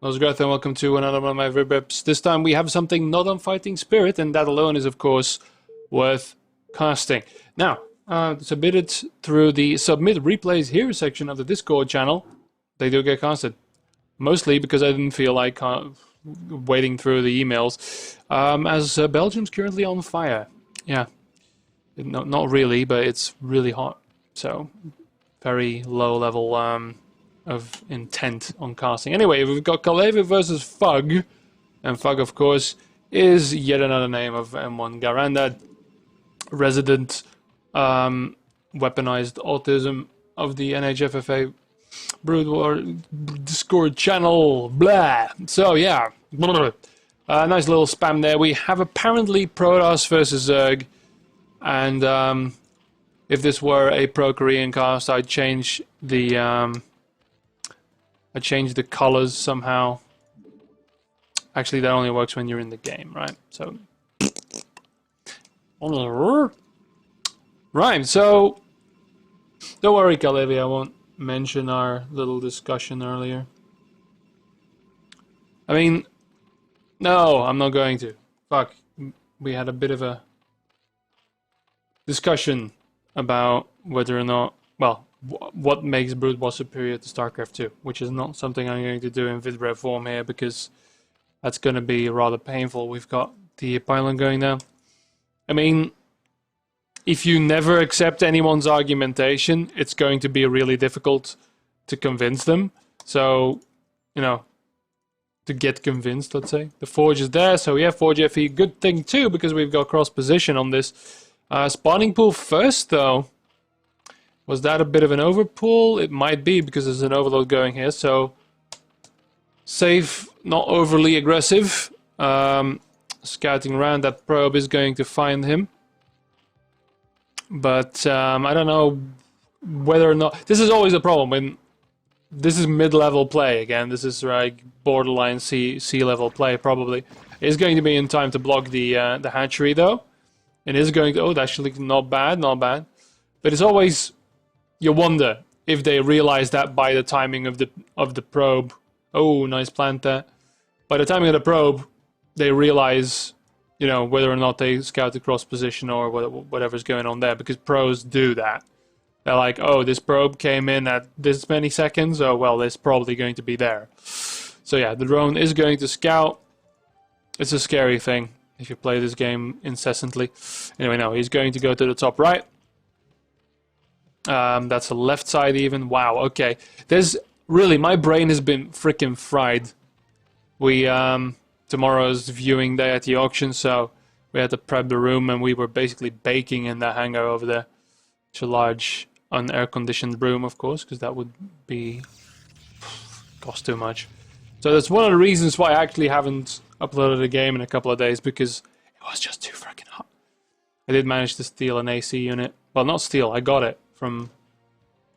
Nosgrowth, and welcome to another one of my Vidreps. This time we have something not on Fighting Spirit, and that alone is, of course, worth casting. Now, submitted through the Submit Replays Here section of the Discord channel. They do get casted. Mostly because I didn't feel like wading through the emails. As Belgium's currently on fire. Yeah. Not really, but it's really hot. So, very low level of intent on casting. Anyway, we've got Kaleva versus Fug. And Fug, of course, is yet another name of M1 Garandad. Resident weaponized autism of the NHFFA Brood War Discord channel. Blah. So, yeah. Nice little spam there. We have apparently Protoss versus Zerg. And if this were a pro-Korean cast, I'd change the colors somehow. Actually, that only works when you're in the game, right? So, right. So, don't worry, Kalevi. I won't mention our little discussion earlier. I mean, no, I'm not going to. Fuck. We had a bit of a discussion about whether or not, well, what makes Brood War superior to Starcraft 2, which is not something I'm going to do in Vidrep form here because that's going to be rather painful. We've got the pylon going now. I mean, if you never accept anyone's argumentation, it's going to be really difficult to convince them. So, you know, to get convinced, let's say. The Forge is there, so yeah, Forge FE, good thing too, because we've got cross position on this. Spawning pool first, though. Was that a bit of an overpull? It might be, because there's an overload going here, so safe, not overly aggressive. Scouting around, that probe is going to find him. But I don't know whether or not... This is always a problem when... This is mid-level play again. This is like borderline C-level play, probably. It's going to be in time to block the hatchery, though. It is going to... Oh, that's actually not bad, not bad. But it's always... You wonder if they realize that by the timing of the probe. Oh, nice plant there. By the timing of the probe, they realize, you know, whether or not they scout the cross position or whatever's going on there. Because pros do that. They're like, oh, this probe came in at this many seconds. Oh, well, it's probably going to be there. So yeah, the drone is going to scout. It's a scary thing if you play this game incessantly. Anyway, no, he's going to go to the top right. That's the left side even. Wow, okay. There's really, my brain has been freaking fried. We, tomorrow's viewing day at the auction, so we had to prep the room and we were basically baking in the hangar over there. It's a large, unair-conditioned room, of course, because that would be... cost too much. So that's one of the reasons why I actually haven't uploaded a game in a couple of days, because it was just too freaking hot. I did manage to steal an AC unit. Well, not steal, I got it from...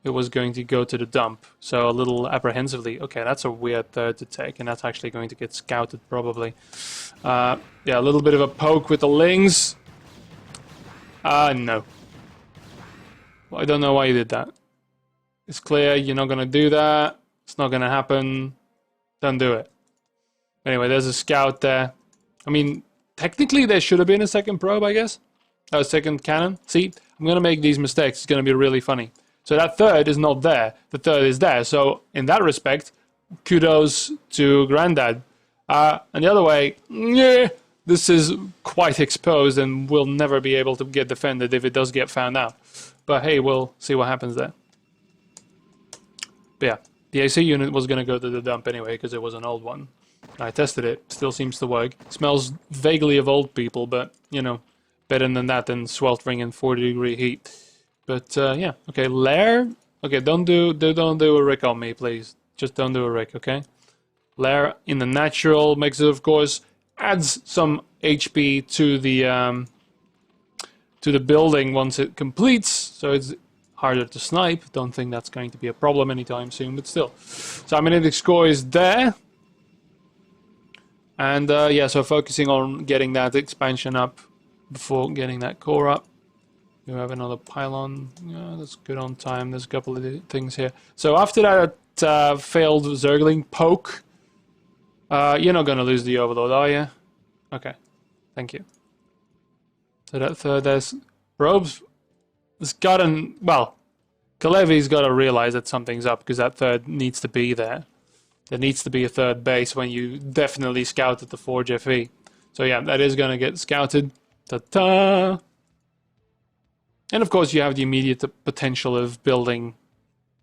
It was going to go to the dump, so a little apprehensively. Okay, that's a weird third to take, and that's actually going to get scouted, probably. Yeah, a little bit of a poke with the lings. No. Well, I don't know why you did that. It's clear you're not going to do that. It's not going to happen. Don't do it. Anyway, there's a scout there. I mean, technically there should have been a second probe, I guess. A second cannon. See, I'm going to make these mistakes. It's going to be really funny. So that third is not there. The third is there. So in that respect, kudos to Grandad. And the other way, yeah, this is quite exposed and will never be able to get defended if it does get found out. But hey, we'll see what happens there. But yeah, the AC unit was going to go to the dump anyway because it was an old one. I tested it. Still seems to work. Smells vaguely of old people, but, you know, better than that than sweltering in 40-degree heat. But yeah, okay, Lair. Okay, don't do a Rick on me, please. Just don't do a Rick, okay? Lair in the natural makes it, of course, adds some HP to the building once it completes, so it's harder to snipe. Don't think that's going to be a problem anytime soon, but still. So magnetic score is there, and yeah, so focusing on getting that expansion up before getting that core up. We have another pylon. Yeah, that's good on time. There's a couple of things here. So after that failed Zergling poke, You're not gonna lose the Overlord, are you? Okay, thank you. So that third, there's Robes. It's gotten, well, Kalevi's got to realize that something's up because that third needs to be there. There needs to be a third base when you definitely scouted the Forge FE. So yeah, that is going to get scouted. Ta-ta! And of course you have the immediate potential of building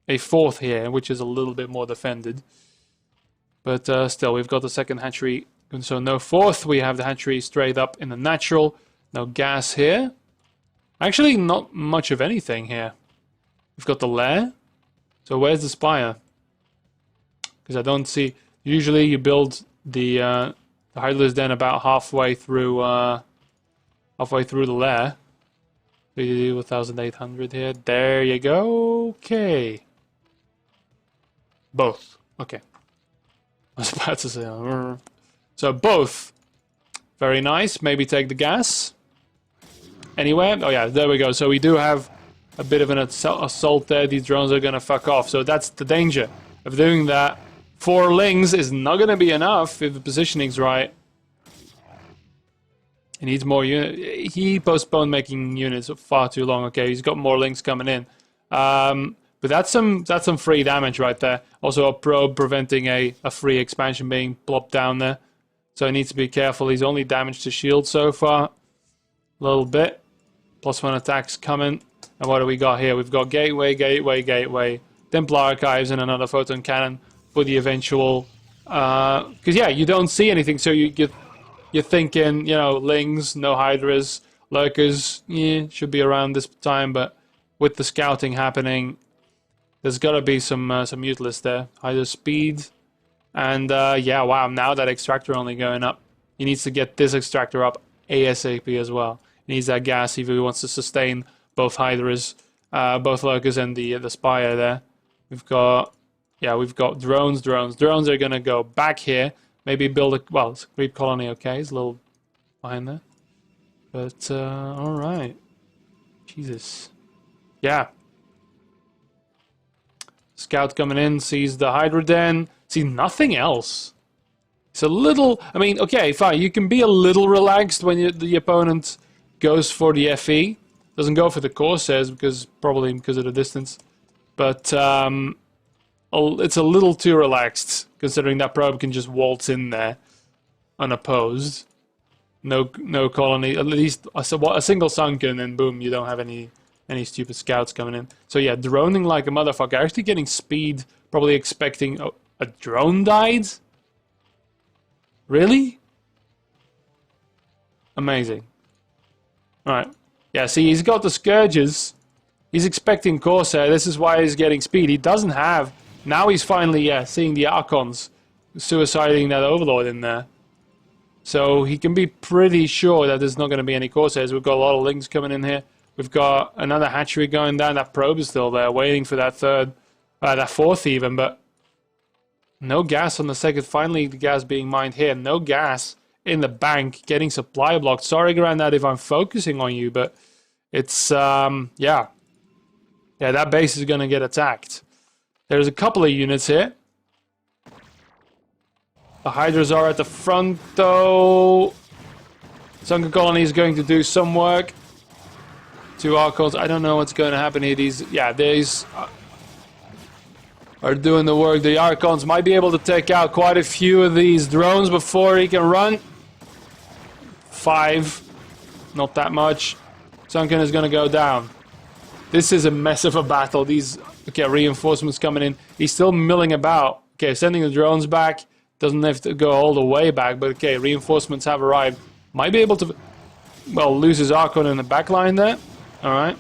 a fourth here, which is a little bit more defended. But still, we've got the second hatchery. And so no fourth, we have the hatchery straight up in the natural. No gas here. Actually, not much of anything here. We've got the lair. So where's the spire? Because I don't see... Usually you build the Hydra's Den about halfway through the lair. So you do 1,800 here. There you go. Okay. Both. Okay. I was about to say... So both. Very nice. Maybe take the gas. Anywhere? Oh yeah, there we go. So we do have a bit of an assault there. These drones are going to fuck off. So that's the danger of doing that. 4 lings is not going to be enough if the positioning's right. He needs more units. He postponed making units far too long. Okay, he's got more lings coming in. But that's some free damage right there. Also a probe preventing a free expansion being plopped down there. So he needs to be careful. He's only damaged to shield so far. A little bit. +1 attacks coming. And what do we got here? We've got gateway, gateway, gateway. Templar archives and another photon cannon for the eventual... Because yeah, you don't see anything, so you're thinking, you know, lings, no hydras, lurkers, yeah, should be around this time, but with the scouting happening, there's got to be some utilists there. Hydra speed, and yeah, wow, now that extractor only going up. He needs to get this extractor up ASAP as well. He needs that gas if he wants to sustain both hydras, both lurkers and the spire there. We've got drones. Drones are gonna go back here. Maybe build a, well, it's a creep colony, okay, it's a little behind there. But, alright. Jesus. Yeah. Scout coming in, sees the Hydra Den, sees nothing else. It's a little, I mean, okay, fine, you can be a little relaxed when the opponent goes for the FE. Doesn't go for the Corsairs, probably because of the distance. But, it's a little too relaxed, considering that probe can just waltz in there unopposed. No colony, at least a single sunken, and boom, you don't have any stupid scouts coming in. So yeah, droning like a motherfucker, actually getting speed, probably expecting a drone died? Really? Amazing. Alright. Yeah, see, he's got the Scourges. He's expecting Corsair, this is why he's getting speed. He doesn't have... Now he's finally, yeah, seeing the Archons suiciding that Overlord in there. So he can be pretty sure that there's not going to be any Corsairs. We've got a lot of lings coming in here. We've got another hatchery going down. That probe is still there, waiting for that that fourth even, but no gas on the second. Finally, the gas being mined here. No gas in the bank, getting supply blocked. Sorry, Grandad, if I'm focusing on you, but it's, yeah. Yeah, that base is going to get attacked. There's a couple of units here. The Hydras are at the front, though. Sunken Colony is going to do some work. 2 Archons. I don't know what's going to happen here. These are doing the work. The Archons might be able to take out quite a few of these drones before he can run. 5. Not that much. Sunken is going to go down. This is a mess of a battle. These... Okay, reinforcements coming in. He's still milling about. Okay, sending the drones back. Doesn't have to go all the way back, but okay, reinforcements have arrived. Might be able to, well, lose his Archon in the back line there. Alright.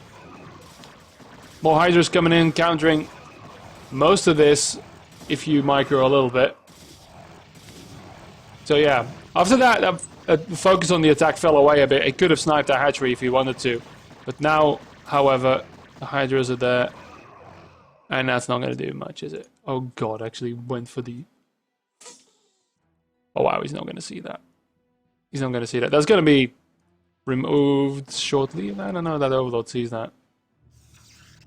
More Hydras coming in, countering most of this, if you micro a little bit. So yeah, after that, the focus on the attack fell away a bit. It could have sniped that hatchery if he wanted to. But now, however, the Hydras are there. And that's not going to do much, is it? Oh god, actually went for the... Oh wow, he's not going to see that. He's not going to see that. That's going to be removed shortly. I don't know that Overlord sees that.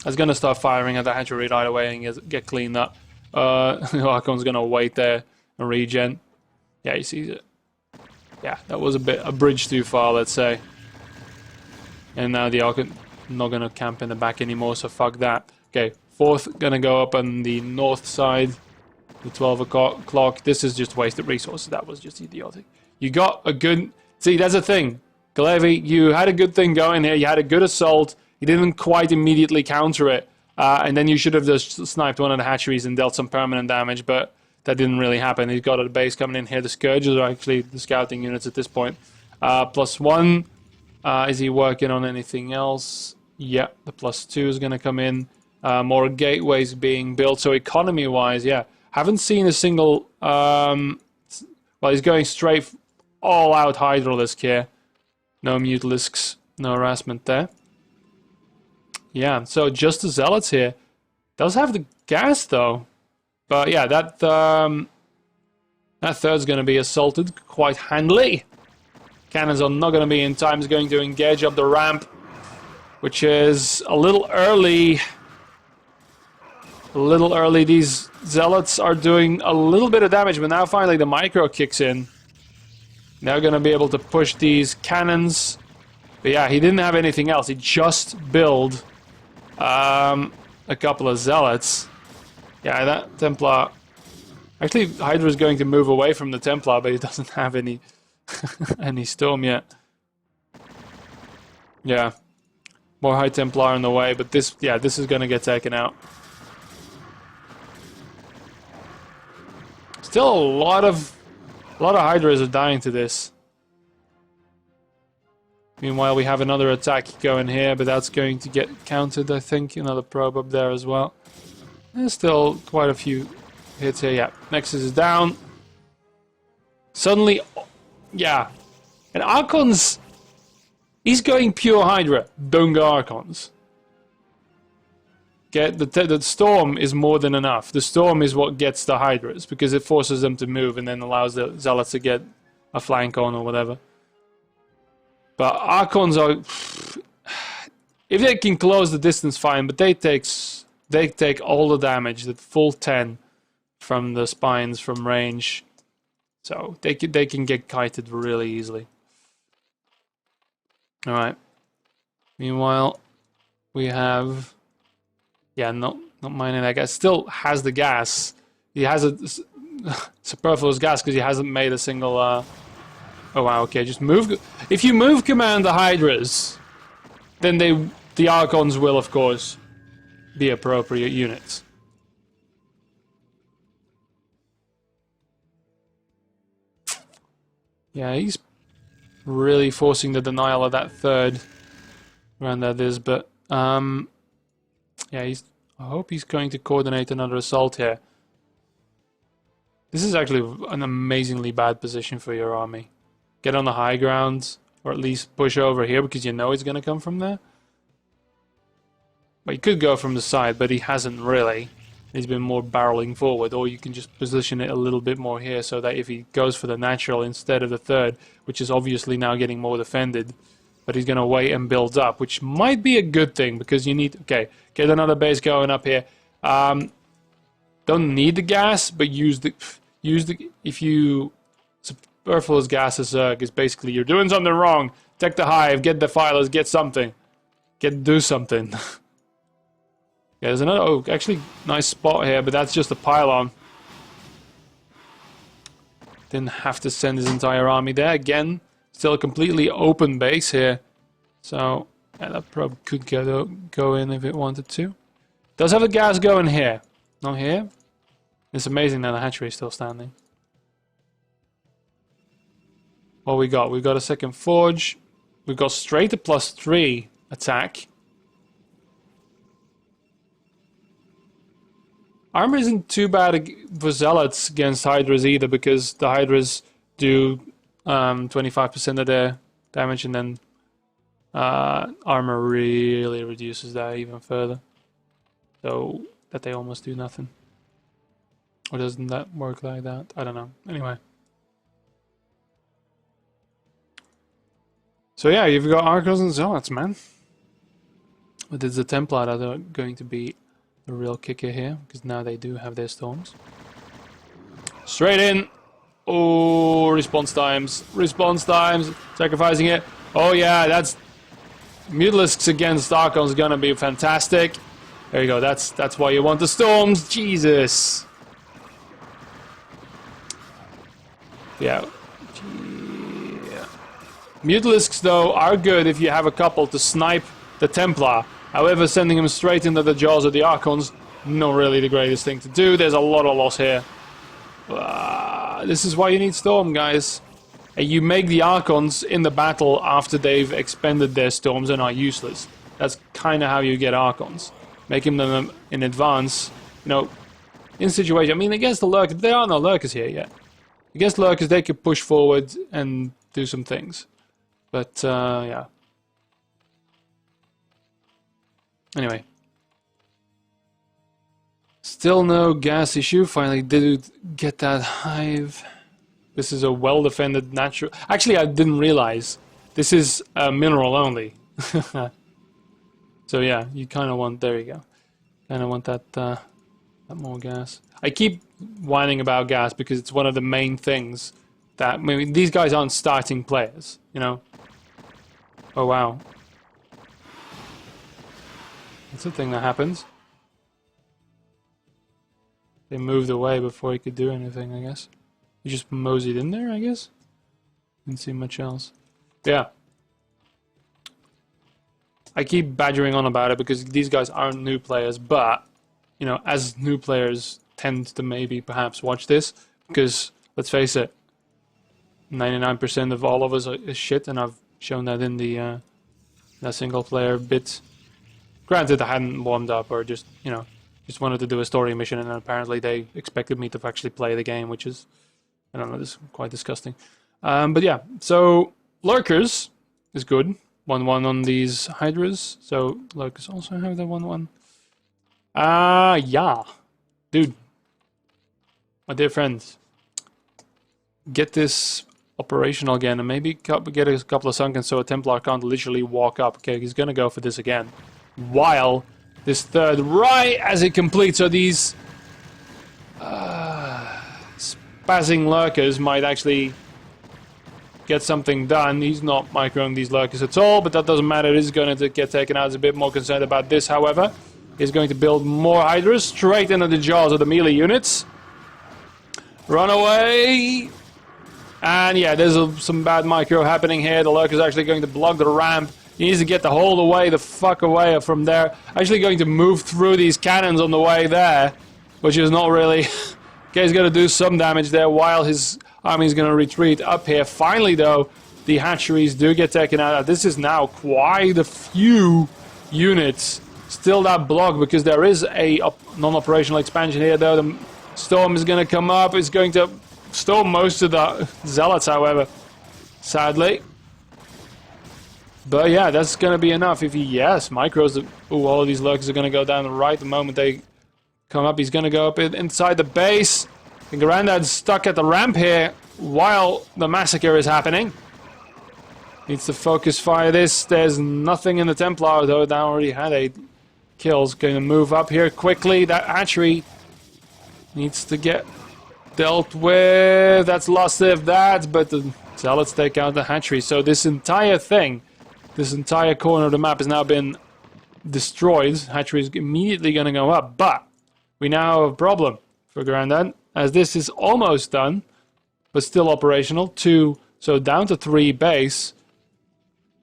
That's going to start firing at the hatchery right away and get cleaned up. Archon's going to wait there and regen. Yeah, he sees it. Yeah, that was a bridge too far, let's say. And now the Archon not gonna camp in the back anymore, so fuck that. Okay, 4th gonna go up on the north side, the 12 o'clock. This is just wasted resources. That was just idiotic. You got a good... See, that's the thing. Kalevi, you had a good thing going here. You had a good assault. You didn't quite immediately counter it. And then you should have just sniped one of the hatcheries and dealt some permanent damage, but that didn't really happen. He's got a base coming in here. The Scourges are actually the scouting units at this point. +1. Is he working on anything else? Yeah, the +2 is going to come in. More gateways being built. So economy-wise, yeah. Haven't seen a single... well, he's going straight all-out Hydralisk here. No Mutalisks, no harassment there. Yeah, so just the Zealots here. Does have the gas, though. But yeah, that third's going to be assaulted quite handily. Cannons are not going to be in time. Is going to engage up the ramp, which is a little early. A little early. These Zealots are doing a little bit of damage, but now finally the micro kicks in. Now going to be able to push these cannons. But yeah, he didn't have anything else. He just built a couple of Zealots. Yeah, that Templar... Actually, Hydra's going to move away from the Templar, but he doesn't have any any Storm yet. Yeah. More High Templar in the way, but this, yeah, this is going to get taken out. Still a lot of Hydras are dying to this. Meanwhile, we have another attack going here, but that's going to get countered, I think. Another probe up there as well. There's still quite a few hits here. Yeah, Nexus is down. Suddenly, yeah. And Archons, he's going pure Hydra. Don't go Archons. The Storm is more than enough. The Storm is what gets the Hydras, because it forces them to move and then allows the Zealots to get a flank on or whatever. But Archons are... If they can close the distance, fine, but they take all the damage, the full 10 from the spines from range. So they can get kited really easily. Alright. Meanwhile, we have... Yeah, not mining that gas. Still has the gas. He has a superfluous gas because he hasn't made a single... Oh wow, okay, just move... If you move command the Hydras, then the Archons will, of course, be appropriate units. Yeah, he's really forcing the denial of that third around that is, but yeah, I hope he's going to coordinate another assault here. This is actually an amazingly bad position for your army. Get on the high ground, or at least push over here, because you know it's going to come from there. But he could go from the side, but he hasn't really. He's been more barreling forward, or you can just position it a little bit more here, so that if he goes for the natural instead of the third, which is obviously now getting more defended, but he's going to wait and build up, which might be a good thing, because you need... Okay, get another base going up here. Don't need the gas, but use the... If you... Superfluous gas is basically you're doing something wrong. Take the hive, get defilers, get something. Do something. Yeah, there's another... Oh, actually, nice spot here, but that's just a pylon. Didn't have to send his entire army there. Again, still a completely open base here. So, yeah, that probe could go in if it wanted to. Does have the gas going here. Not here. It's amazing that the hatchery is still standing. What we got? We got a second forge. We got straight to +3 attack. Armor isn't too bad for Zealots against Hydras either, because the Hydras do 25% of their damage, and then armor really reduces that even further. So that they almost do nothing. Or doesn't that work like that? I don't know. Anyway. So yeah, you've got Archons and Zealots, man. But it's the Templar that are going to be the real kicker here, because now they do have their storms. Straight in! Oh, response times. Response times. Sacrificing it. Oh yeah, that's... Mutalisks against Archons is gonna be fantastic. There you go, that's why you want the storms. Jesus. Yeah. Mutalisks, though, are good if you have a couple to snipe the Templar. However, sending them straight into the jaws of the Archons, not really the greatest thing to do. There's a lot of loss here. This is why you need Storm, guys. And you make the Archons in the battle after they've expended their Storms and are useless. That's kind of how you get Archons. Making them in advance, you know, in situation. I mean, against the Lurkers, there are no Lurkers here yet. Against Lurkers, they could push forward and do some things. But, yeah. Anyway. Still no gas issue. Finally did get that hive. This is a well-defended natural... Actually, I didn't realize. This is mineral only. So yeah, you kind of want... There you go. Kind of want that, that more gas. I keep whining about gas because it's one of the main things that... I mean, these guys aren't starting players, you know? Oh, wow. That's a thing that happens. They moved away before he could do anything, I guess. He just moseyed in there, I guess? Didn't see much else. Yeah. I keep badgering on about it because these guys aren't new players, but, you know, as new players tend to maybe perhaps watch this, because, let's face it, 99% of all of us is shit, and I've shown that in the that single player bit. Granted, I hadn't warmed up or just, you know, just wanted to do a story mission, and apparently they expected me to actually play the game, which is, I don't know, this is quite disgusting. But yeah, so Lurkers is good. 1-1 on these Hydras. So Lurkers also have the 1-1. Yeah. Dude. My dear friends. Get this operational again, and maybe get a couple of sunken so a Templar can't literally walk up. Okay, he's gonna go for this again. While this third, right as it completes, so these spazzing Lurkers might actually get something done. He's not microing these Lurkers at all, but that doesn't matter. It is going to get taken out. He's a bit more concerned about this, however. He's going to build more Hydras straight into the jaws of the melee units. Run away! And yeah, there's some bad micro happening here. The Lurker's actually going to block the ramp. He needs to get the whole fuck away from there. Actually going to move through these cannons on the way there, which is not really... Okay, he's going to do some damage there while his army's going to retreat up here. Finally, though, the hatcheries do get taken out. This is now quite a few units. Still that block, because there is a non-operational expansion here, though. The storm is going to come up. It's going to storm most of the zealots, however, sadly. But yeah, that's going to be enough. If he, yes, micros, ooh, all of these Lurkers are going to go down the right the moment they come up. He's going to go up inside the base. The Grandad's stuck at the ramp here while the massacre is happening. Needs to focus fire this. There's nothing in the Templar, though. That already had 8 kills. Going to move up here quickly. That hatchery needs to get dealt with. That's lost if that, but the Zealots take out the hatchery. So this entire thing, this entire corner of the map has now been destroyed. Hatchery is immediately going to go up, but we now have a problem for Grandad, as this is almost done, but still operational. 2, so down to 3 base.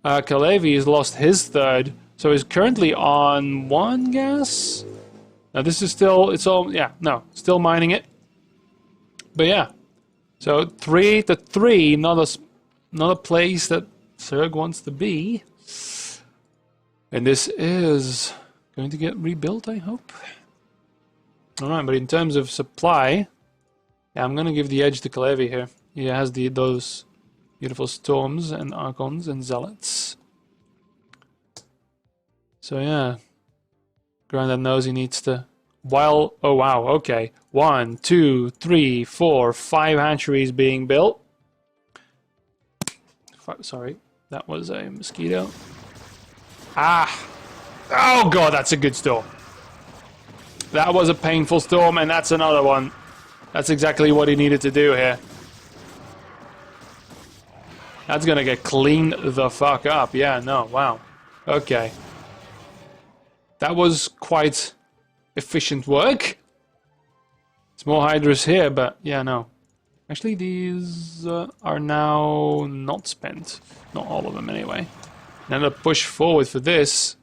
Kalevi has lost his 3rd, so he's currently on 1 gas. Now this is still, it's all, yeah, no, still mining it. But yeah, so 3 to 3, not a place that Zerg wants to be. And this is going to get rebuilt, I hope. Alright, but in terms of supply, yeah, I'm going to give the edge to Kalevi here. He has those beautiful storms and Archons and Zealots. So yeah, Grandad knows he needs to... While... Oh wow, okay. 1, 2, 3, 4, 5 hatcheries being built. Sorry, that was a mosquito. Ah! Oh god, that's a good storm. That was a painful storm, and that's another one. That's exactly what he needed to do here. That's gonna get cleaned the fuck up. Yeah, no, wow. Okay. That was quite efficient work. It's more Hydras here, but yeah, no. Actually, these are now not spent. Not all of them, anyway. Now to push forward for this.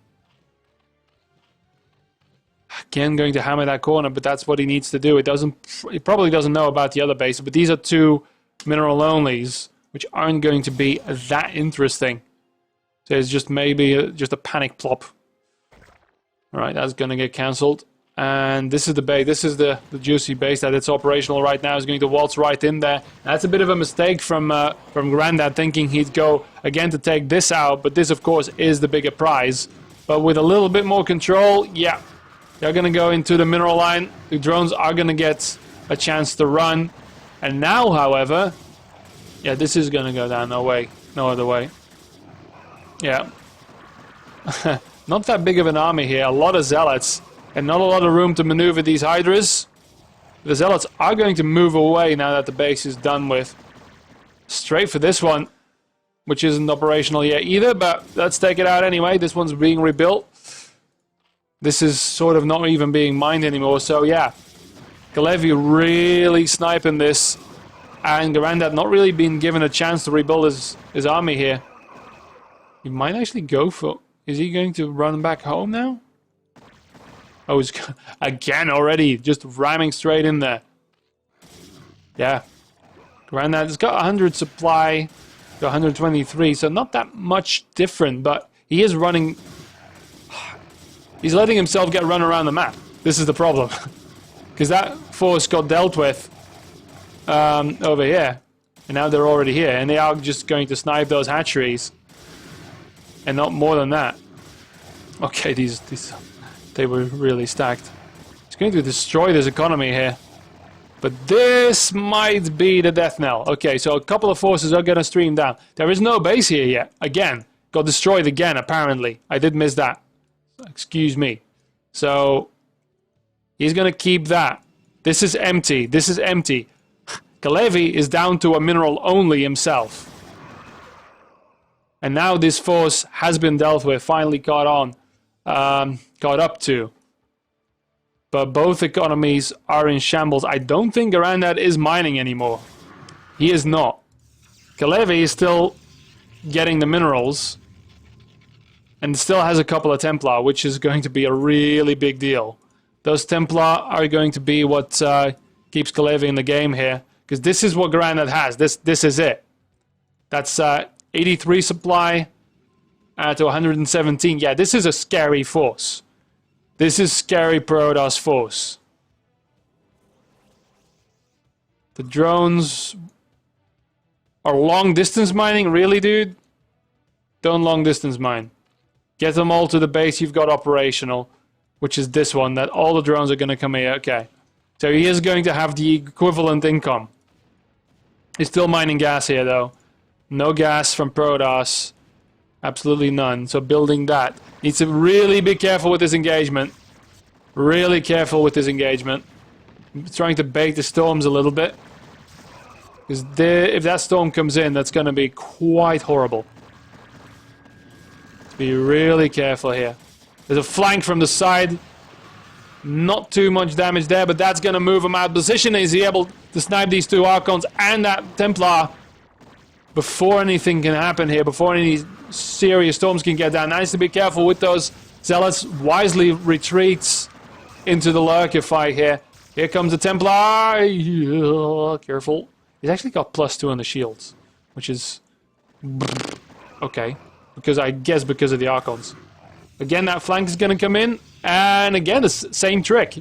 Again, going to hammer that corner, but that's what he needs to do. He probably doesn't know about the other base, but these are 2 mineral onlys, which aren't going to be that interesting. So it's just maybe just a panic plop. Alright, that's going to get cancelled. And this is the base. This is the juicy base that it's operational right now. Is going to waltz right in there. That's a bit of a mistake from Grandad, thinking he'd go again to take this out. But this, of course, is the bigger prize. But with a little bit more control, yeah. They're going to go into the mineral line. The drones are going to get a chance to run. And now, however... Yeah, this is going to go down. No way. No other way. Yeah. Not that big of an army here. A lot of zealots. And not a lot of room to maneuver these Hydras. The zealots are going to move away now that the base is done with. Straight for this one. Which isn't operational yet either. But let's take it out anyway. This one's being rebuilt. This is sort of not even being mined anymore. So yeah. Kalevi really sniping this. And Grandad not really been given a chance to rebuild his army here. He might actually go for... Is he going to run back home now? Oh, he's again already. Just ramming straight in there. Yeah. Grandad's got 100 supply. Got 123. So not that much different. But he is running... He's letting himself get run around the map. This is the problem. Because that force got dealt with over here. And now they're already here. And they are just going to snipe those hatcheries. And not more than that. Okay, these they were really stacked. It's going to destroy this economy here. But this might be the death knell. Okay, so a couple of forces are going to stream down. There is no base here yet. Again. Got destroyed again, apparently. I did miss that. Excuse me. So, he's going to keep that. This is empty. This is empty. Kalevi is down to a mineral only himself. And now this force has been dealt with, finally caught up to. But both economies are in shambles. I don't think Grandad is mining anymore. He is not. Kalevi is still getting the minerals. And still has a couple of Templar, which is going to be a really big deal. Those Templar are going to be what keeps Kalevi in the game here. Because this is what Grandad has. This is it. That's 83 supply to 117. Yeah, this is a scary force. This is scary Protoss force. The drones are long distance mining. Really, dude? Don't long distance mine. Get them all to the base you've got operational, which is this one, that all the drones are going to come here. Okay. So he is going to have the equivalent income. He's still mining gas here, though. No gas from Protoss. Absolutely none. So building that. Needs to really be careful with this engagement. Really careful with this engagement. Trying to bait the storms a little bit. Because if that storm comes in, that's going to be quite horrible. Be really careful here. There's a flank from the side. Not too much damage there, but that's going to move him out of position. Is he able to snipe these 2 Archons and that Templar before anything can happen here, before any serious storms can get down? Nice to be careful with those Zealots. Wisely retreats into the lurker fight here. Here comes the Templar. Yeah, careful. He's actually got +2 on the shields, which is... okay. Because I guess because of the Archons. Again, that flank is going to come in. And again, the same trick.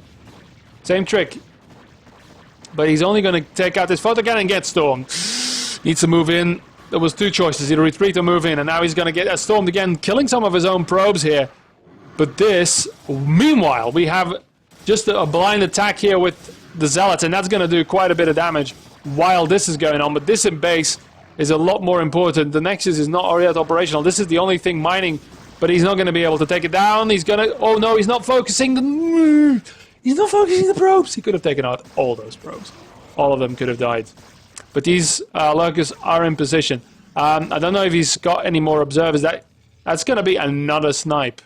Same trick. But he's only going to take out this photogran and get stormed. Needs to move in. There was 2 choices. Either retreat or move in. And now he's going to get stormed again, killing some of his own probes here. But this... Meanwhile, we have just a blind attack here with the Zealots. And that's going to do quite a bit of damage while this is going on. But this in base is a lot more important. The Nexus is not yet operational. This is the only thing mining, but he's not going to be able to take it down. He's going to... Oh no, he's not focusing the... He's not focusing the probes. He could have taken out all those probes. All of them could have died. But these lurkers are in position. I don't know if he's got any more observers. That's going to be another snipe.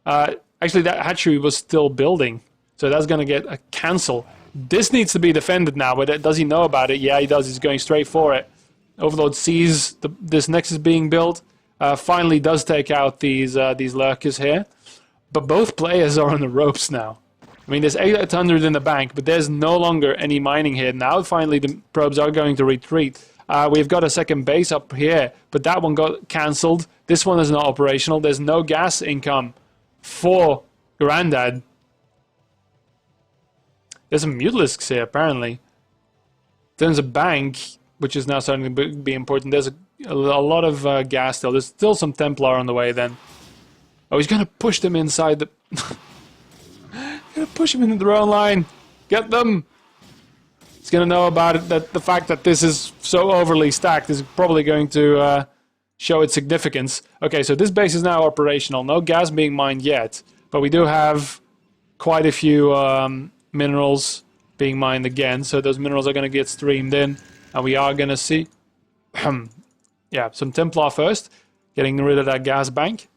Actually, that hatchery was still building, so that's going to get a cancel. This needs to be defended now, but does he know about it? Yeah, he does. He's going straight for it. Overlord sees this nexus being built. Finally does take out these lurkers here. But both players are on the ropes now. I mean, there's 800 in the bank, but there's no longer any mining here. Now, finally, the probes are going to retreat. We've got a second base up here, but that one got cancelled. This one is not operational. There's no gas income for Grandad. There's some mutilisks here, apparently. There's a bank, which is now starting to be important. There's a lot of gas still. There's still some Templar on the way then. Oh, he's going to push them inside the... Going to push them into their own line. Get them! He's going to know about it, that the fact that this is so overly stacked is probably going to show its significance. Okay, so this base is now operational. No gas being mined yet, but we do have quite a few minerals being mined again, so those minerals are going to get streamed in, and we are going to see... yeah, some Templar first, getting rid of that gas bank.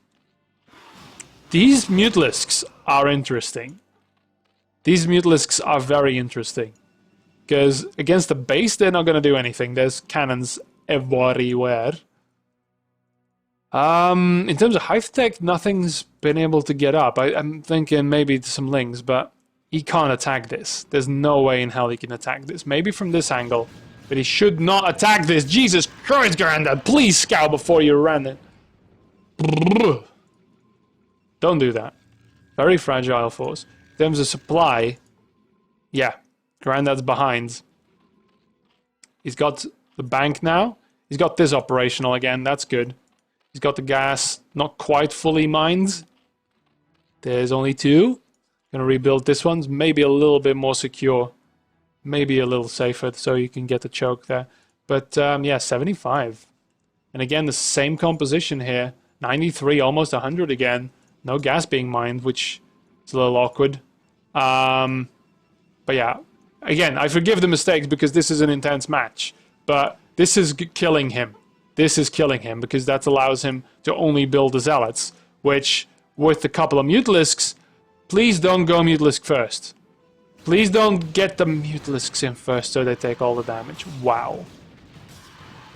These mutilisks are interesting. These mutilisks are very interesting. Because against the base, they're not going to do anything. There's cannons everywhere. In terms of hive tech, nothing's been able to get up. I'm thinking maybe some lings, but he can't attack this. There's no way in hell he can attack this. Maybe from this angle, but he should not attack this. Jesus Christ, Grandad, please scout before you ran it. Don't do that. Very fragile force. In terms of supply, yeah, Grandad's behind. He's got the bank now. He's got this operational again. That's good. He's got the gas not quite fully mined. There's only 2. Gonna rebuild this one. Maybe a little bit more secure. Maybe a little safer so you can get the choke there. But yeah, 75. And again, the same composition here. 93, almost 100 again. No gas being mined, which is a little awkward. But yeah, again, I forgive the mistakes because this is an intense match. But this is killing him. This is killing him because that allows him to only build the zealots. Which, with a couple of mutilisks, please don't go mutilisk first. Please don't get the mutilisks in first so they take all the damage. Wow.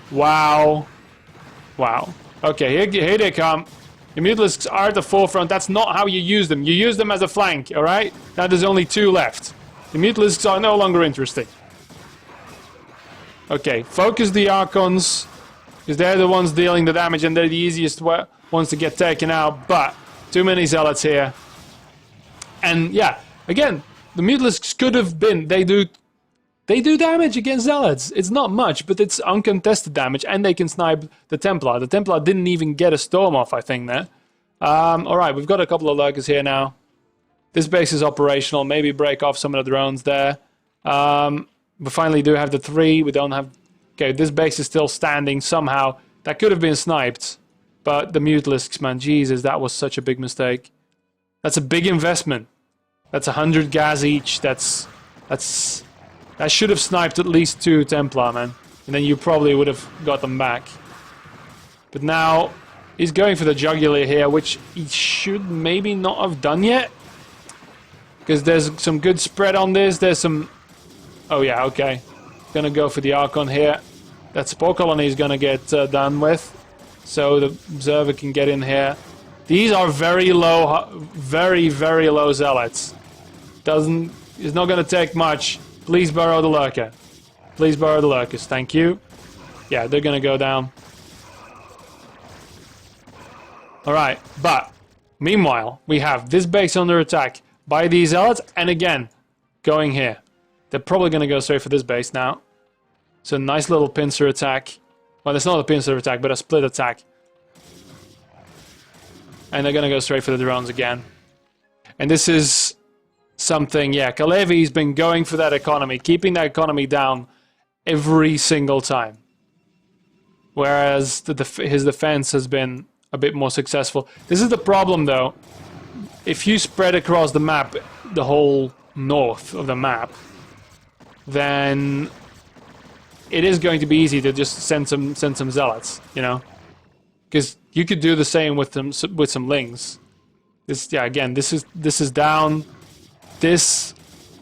Wow. Wow. Okay, here they come. The mutilisks are at the forefront. That's not how you use them. You use them as a flank, alright? Now there's only 2 left. The mutilisks are no longer interesting. Okay, focus the Archons, because they're the ones dealing the damage and they're the easiest ones to get taken out, but too many zealots here. And yeah, again, the mutilisks could have been... They do damage against zealots. It's not much, but it's uncontested damage, and they can snipe the Templar. The Templar didn't even get a storm off, I think, there. Alright, we've got a couple of lurkers here now. This base is operational. Maybe break off some of the drones there. We finally do have the 3. We don't have... Okay, this base is still standing somehow. That could have been sniped. But the mutilisks, man, Jesus, that was such a big mistake. That's a big investment. That's 100 gas each. That should have sniped at least 2 Templar, man. And then you probably would have got them back. But now, he's going for the jugular here, which he should maybe not have done yet. Because there's some good spread on this. There's some... Oh yeah, okay. Gonna go for the Archon here. That Spore Colony is gonna get done with. So the Observer can get in here. These are very low, very, very low zealots. It's not gonna take much. Please burrow the lurker. Please burrow the lurkers. Thank you. Yeah, they're gonna go down. Alright, but meanwhile, we have this base under attack by these zealots, and again, going here. They're probably gonna go straight for this base now. So nice little pincer attack. Well, it's not a pincer attack, but a split attack. And they're gonna go straight for the drones again. And this is something, yeah, Kalevi's been going for that economy, keeping that economy down every single time. Whereas his defense has been a bit more successful. This is the problem, though. If you spread across the map, the whole north of the map, then it is going to be easy to just send some zealots, you know, because you could do the same with some lings. This, yeah, again, this is down. This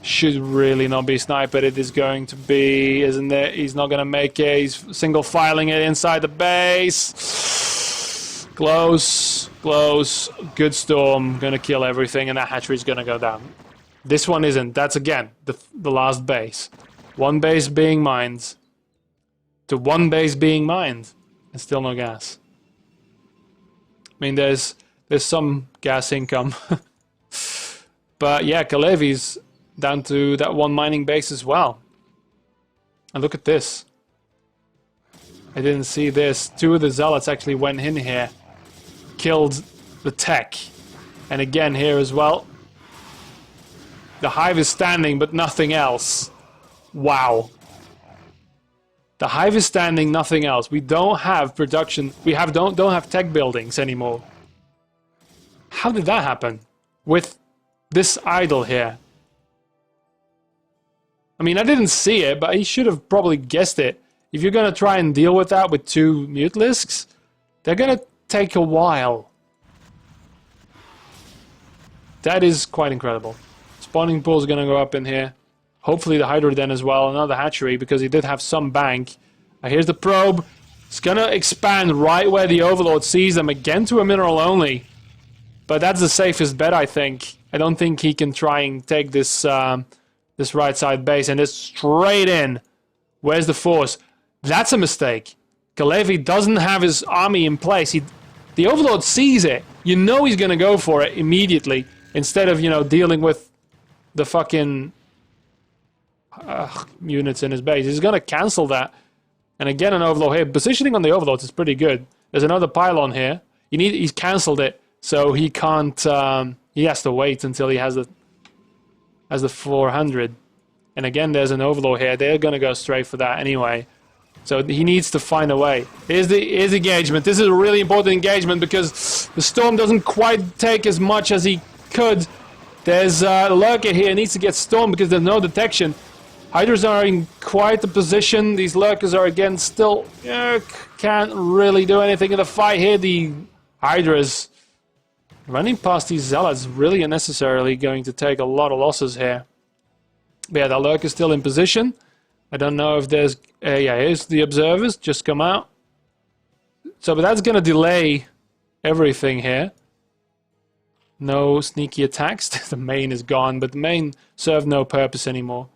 should really not be sniped, but it is going to be, isn't it? He's not going to make it. He's single filing it inside the base. Close, close. Good storm. Going to kill everything, and that hatchery's going to go down. This one isn't. That's, again, the last base. One base being mined. To one base being mined. And still no gas. I mean, there's some gas income. But yeah, Kalevi's down to that one mining base as well. And look at this. I didn't see this. Two of the zealots actually went in here. Killed the tech. And again here as well. The hive is standing, but nothing else. Wow. The hive is standing, nothing else. We don't have production. We don't have tech buildings anymore. How did that happen? With this idle here. I mean, I didn't see it, but he should have probably guessed it. If you're going to try and deal with that with two mutilisks, they're going to take a while. That is quite incredible. Spawning pool is going to go up in here. Hopefully the Hydra Den as well. Another hatchery, because he did have some bank. Here's the probe. It's going to expand right where the Overlord sees them. Again to a mineral only. But that's the safest bet, I think. I don't think he can try and take this this right side base and it's straight in. Where's the force? That's a mistake. Kalevi doesn't have his army in place. The Overlord sees it. You know he's going to go for it immediately instead of, you know, dealing with the fucking units in his base. He's going to cancel that. And again, an Overlord here. Positioning on the Overlords is pretty good. There's another pylon here. He's cancelled it, so he can't. He has to wait until he has the 400. And again, there's an Overlord here. They're going to go straight for that anyway. So he needs to find a way. Here's the engagement. This is a really important engagement because the storm doesn't quite take as much as he could. There's a lurker here. Needs to get stormed because there's no detection. Hydras are in quite a position. These lurkers are again still can't really do anything in the fight here. The Hydras running past these zealots really unnecessarily going to take a lot of losses here. But yeah, the lurker is still in position. I don't know if there's... yeah, here's the observers. Just come out. So, but that's going to delay everything here. No sneaky attacks. The main is gone, but the main served no purpose anymore.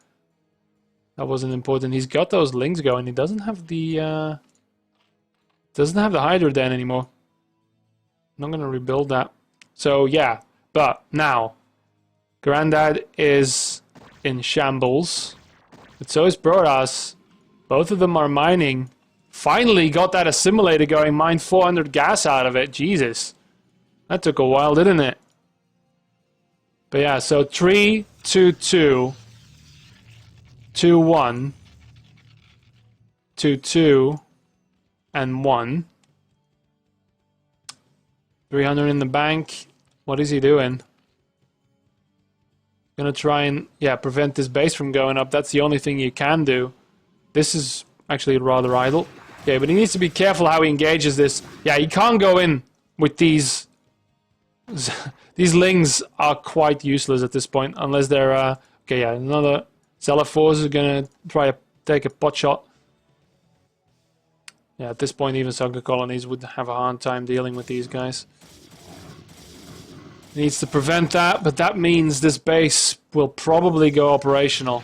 That wasn't important. He's got those lings going. He doesn't have the... doesn't have the Hydra Den anymore. I'm not going to rebuild that. So, yeah. But, now. Grandad is in shambles. But so is Brodas. Both of them are mining. Finally got that assimilator going. Mined 400 gas out of it. Jesus. That took a while, didn't it? But yeah, so 3, 2, 2. 2, 1. 2, 2. And 1. 300 in the bank. What is he doing? Gonna try and, yeah, prevent this base from going up. That's the only thing you can do. This is actually rather idle. Okay, but he needs to be careful how he engages this. Yeah, he can't go in with these. These lings are quite useless at this point, unless they're... okay, yeah, another Zealot force is gonna try to take a pot shot. Yeah, at this point even Sunken Colonies would have a hard time dealing with these guys. Needs to prevent that, but that means this base will probably go operational.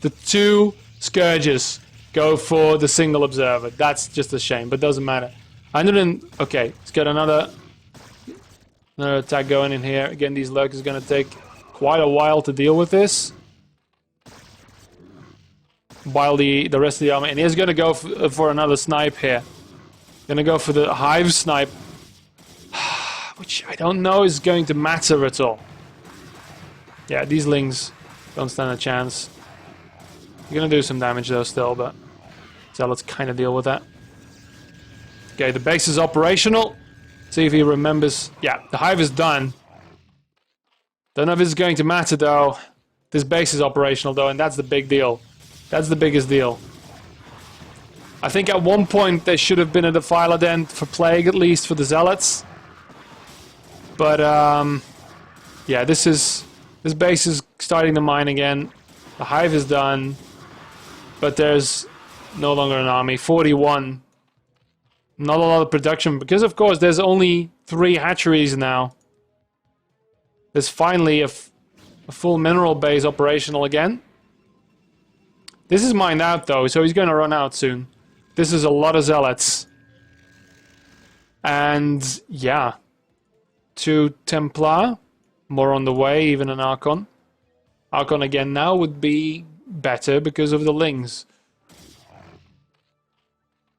The two Scourges go for the single observer. That's just a shame, but doesn't matter. Okay, let's get another attack going in here. Again, these lurkers are going to take quite a while to deal with this. While the rest of the army... And he's going to go for another snipe here. Going to go for the hive snipe. Which I don't know is going to matter at all. Yeah, these lings don't stand a chance. You're going to do some damage though still, but... So let's kind of deal with that. Okay, the base is operational. See if he remembers. Yeah, the hive is done. Don't know if it's going to matter though. This base is operational though, and that's the big deal. That's the biggest deal. I think at one point there should have been a defiler den for plague, at least for the zealots. But yeah, this base is starting to mine again. The hive is done, but there's no longer an army. 41. Not a lot of production because, of course, there's only 3 hatcheries now. There's finally a full mineral base operational again. This is mined out though, so he's going to run out soon. This is a lot of zealots. And yeah. 2 Templar. More on the way, even an Archon. Archon again now would be better because of the Lings.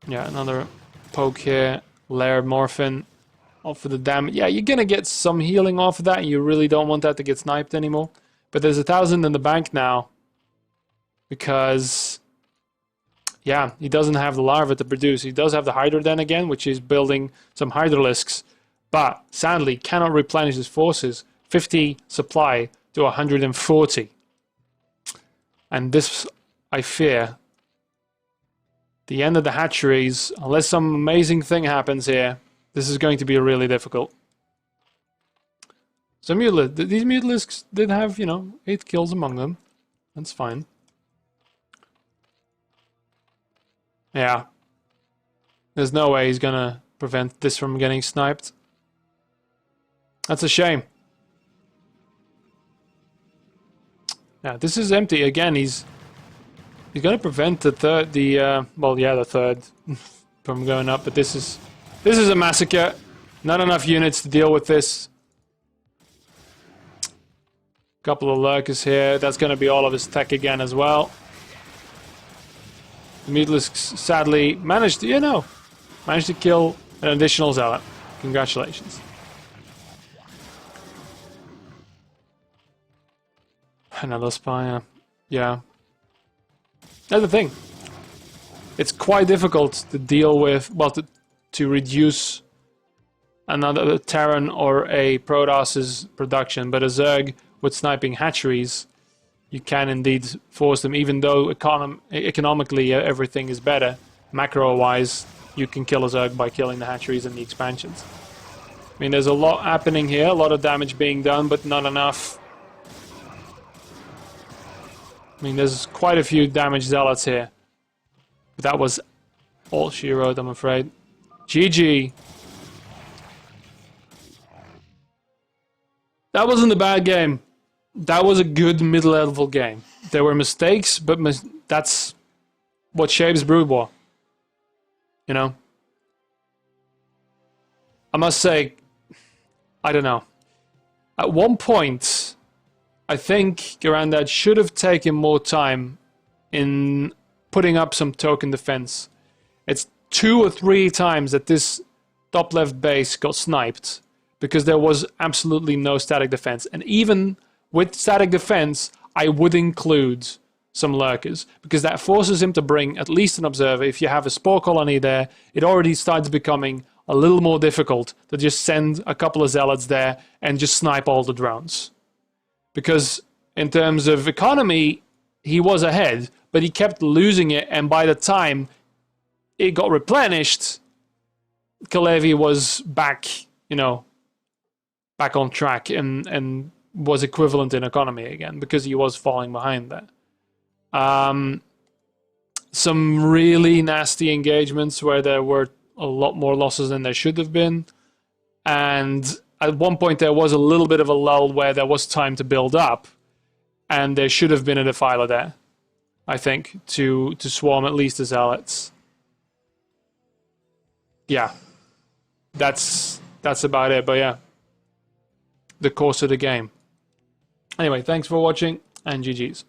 Yeah, another poke here. Laird Morphin. Off for the damage. Yeah, you're gonna get some healing off of that. You really don't want that to get sniped anymore. But there's 1,000 in the bank now. Because... yeah, he doesn't have the larva to produce. He does have the Hydra Den again, which is building some Hydralisks. But, sadly, cannot replenish his forces. 50 supply to 140. And this, I fear, the end of the hatcheries, unless some amazing thing happens here, this is going to be really difficult. So these Mutalisks did have, 8 kills among them. That's fine. Yeah. There's no way he's gonna prevent this from getting sniped. That's a shame. Yeah, this is empty again. He's gonna prevent the third, the third from going up. But this is a massacre. Not enough units to deal with this. Couple of lurkers here. That's gonna be all of his tech again as well. The Mutalisks sadly managed to kill an additional zealot. Congratulations. Another spy, yeah. That's the thing. It's quite difficult to deal with, well, to reduce another Terran or a Protoss's production, but a Zerg with sniping hatcheries, you can indeed force them, even though economically everything is better. Macro-wise, you can kill a Zerg by killing the hatcheries and the expansions. I mean, there's a lot happening here, a lot of damage being done, but not enough. I mean, there's quite a few damaged zealots here. But that was all she wrote, I'm afraid. GG. That wasn't a bad game. That was a good mid-level game. There were mistakes, but that's what shapes Brood War. I must say, I don't know. At one point, I think Garandad should have taken more time in putting up some token defense. It's 2 or 3 times that this top left base got sniped because there was absolutely no static defense. And even with static defense, I would include some lurkers because that forces him to bring at least an observer. If you have a spore colony there, it already starts becoming a little more difficult to just send a couple of zealots there and just snipe all the drones. Because in terms of economy, he was ahead, but he kept losing it, and by the time it got replenished, Kalevi was back, back on track and was equivalent in economy again, because he was falling behind there. Some really nasty engagements where there were a lot more losses than there should have been, and at one point there was a little bit of a lull where there was time to build up, and there should have been a defiler there, I think, to swarm at least the zealots. Yeah, that's about it, but yeah, the course of the game. Anyway, thanks for watching, and GG's.